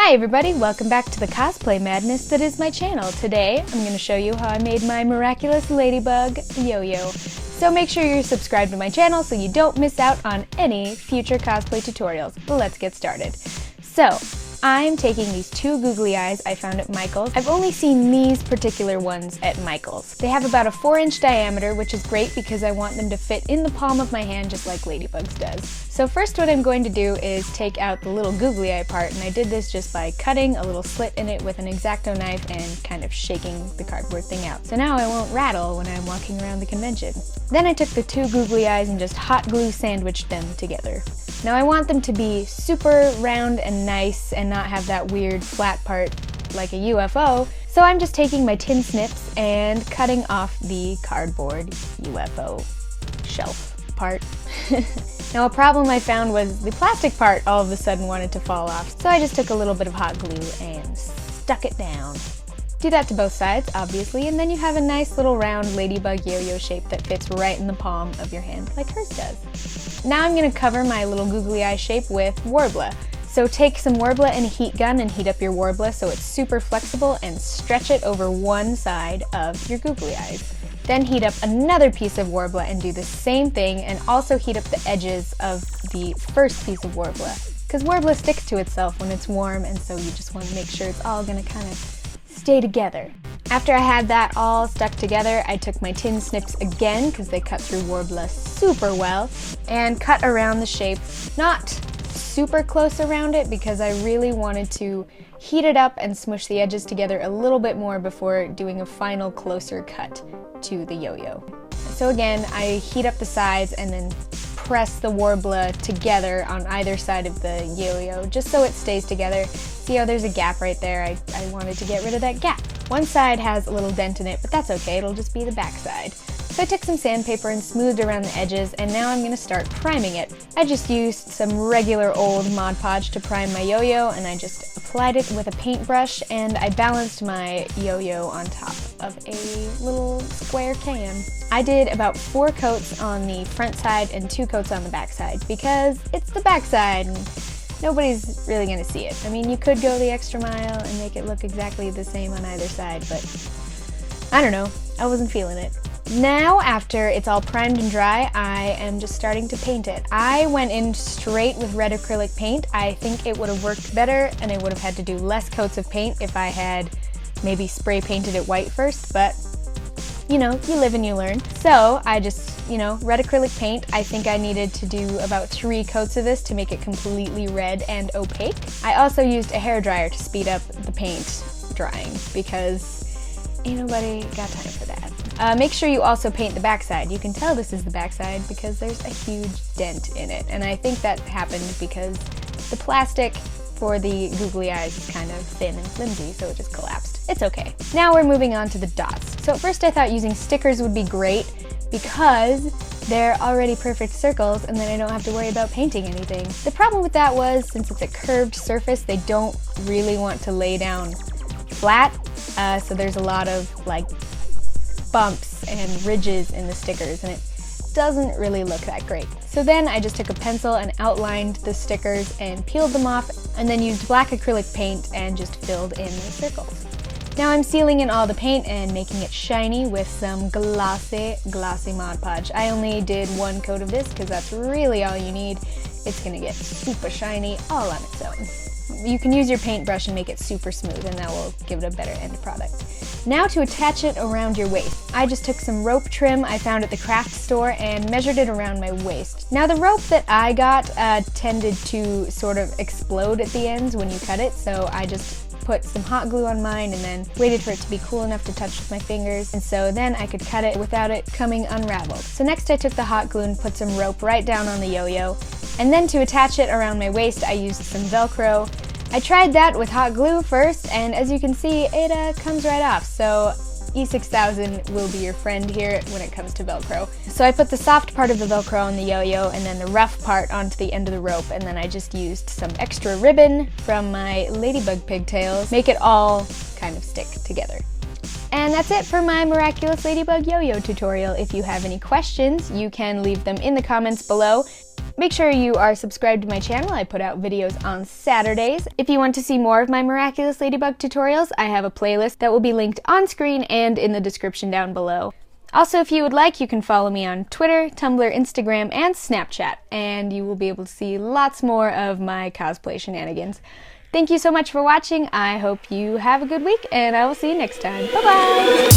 Hi everybody, welcome back to the cosplay madness that is my channel. Today, I'm going to show you how I made my Miraculous Ladybug YoYo. So make sure you're subscribed to my channel so you don't miss out on any future cosplay tutorials. Let's get started. So, I'm taking these two googly eyes I found at Michael's. I've only seen these particular ones at Michael's. They have about a 4-inch diameter, which is great because I want them to fit in the palm of my hand just like Ladybug's does. So first what I'm going to do is take out the little googly eye part, and I did this just by cutting a little slit in it with an exacto knife and kind of shaking the cardboard thing out. So now I won't rattle when I'm walking around the convention. Then I took the two googly eyes and just hot glue sandwiched them together. Now I want them to be super round and nice and not have that weird flat part like a UFO, so I'm just taking my tin snips and cutting off the cardboard UFO shelf part. Now a problem I found was the plastic part all of a sudden wanted to fall off, so I just took a little bit of hot glue and stuck it down. Do that to both sides, obviously, and then you have a nice little round ladybug yo-yo shape that fits right in the palm of your hand like hers does. Now I'm going to cover my little googly eye shape with Worbla. So take some Worbla and a heat gun and heat up your Worbla so it's super flexible and stretch it over one side of your googly eyes. Then heat up another piece of Worbla and do the same thing, and also heat up the edges of the first piece of Worbla. Because Worbla sticks to itself when it's warm, and so you just want to make sure it's all going to kind of stay together. After I had that all stuck together, I took my tin snips again, because they cut through Worbla super well, and cut around the shape, not super close around it because I really wanted to heat it up and smush the edges together a little bit more before doing a final closer cut to the yo-yo. So again, I heat up the sides and then press the Worbla together on either side of the yo-yo just so it stays together. See how there's a gap right there? I wanted to get rid of that gap. One side has a little dent in it, but that's okay, it'll just be the back side. So I took some sandpaper and smoothed around the edges, and now I'm going to start priming it. I just used some regular old Mod Podge to prime my yo-yo, and I just applied it with a paintbrush, and I balanced my yo-yo on top of a little square can. I did about 4 coats on the front side and 2 coats on the back side because it's the back side and nobody's really going to see it. I mean, you could go the extra mile and make it look exactly the same on either side, but I don't know, I wasn't feeling it. Now, after it's all primed and dry, I am just starting to paint it. I went in straight with red acrylic paint. I think it would have worked better and I would have had to do less coats of paint if I had maybe spray painted it white first, but you know, you live and you learn. So I just, red acrylic paint. I think I needed to do about 3 coats of this to make it completely red and opaque. I also used a hairdryer to speed up the paint drying because ain't nobody got time for that. Make sure you also paint the backside. You can tell this is the backside because there's a huge dent in it, and I think that happened because the plastic for the googly eyes is kind of thin and flimsy, so it just collapsed. It's okay. Now we're moving on to the dots. So at first I thought using stickers would be great because they're already perfect circles and then I don't have to worry about painting anything. The problem with that was, since it's a curved surface, they don't really want to lay down flat, so there's a lot of bumps and ridges in the stickers, and it doesn't really look that great. So then I just took a pencil and outlined the stickers and peeled them off, and then used black acrylic paint and just filled in the circles. Now I'm sealing in all the paint and making it shiny with some glossy Mod Podge. I only did 1 coat of this because that's really all you need. It's gonna get super shiny all on its own. You can use your paintbrush and make it super smooth, and that will give it a better end product. Now to attach it around your waist. I just took some rope trim I found at the craft store and measured it around my waist. Now the rope that I got tended to sort of explode at the ends when you cut it, so I just put some hot glue on mine and then waited for it to be cool enough to touch with my fingers, and so then I could cut it without it coming unraveled. So next I took the hot glue and put some rope right down on the yo-yo, and then to attach it around my waist I used some Velcro. I tried that with hot glue first, and as you can see, it comes right off, so E6000 will be your friend here when it comes to Velcro. So I put the soft part of the Velcro on the yo-yo and then the rough part onto the end of the rope, and then I just used some extra ribbon from my ladybug pigtails, make it all kind of stick together. And that's it for my Miraculous Ladybug yo-yo tutorial. If you have any questions, you can leave them in the comments below. Make sure you are subscribed to my channel. I put out videos on Saturdays. If you want to see more of my Miraculous Ladybug tutorials, I have a playlist that will be linked on screen and in the description down below. Also, if you would like, you can follow me on Twitter, Tumblr, Instagram, and Snapchat, and you will be able to see lots more of my cosplay shenanigans. Thank you so much for watching. I hope you have a good week, and I will see you next time. Bye-bye!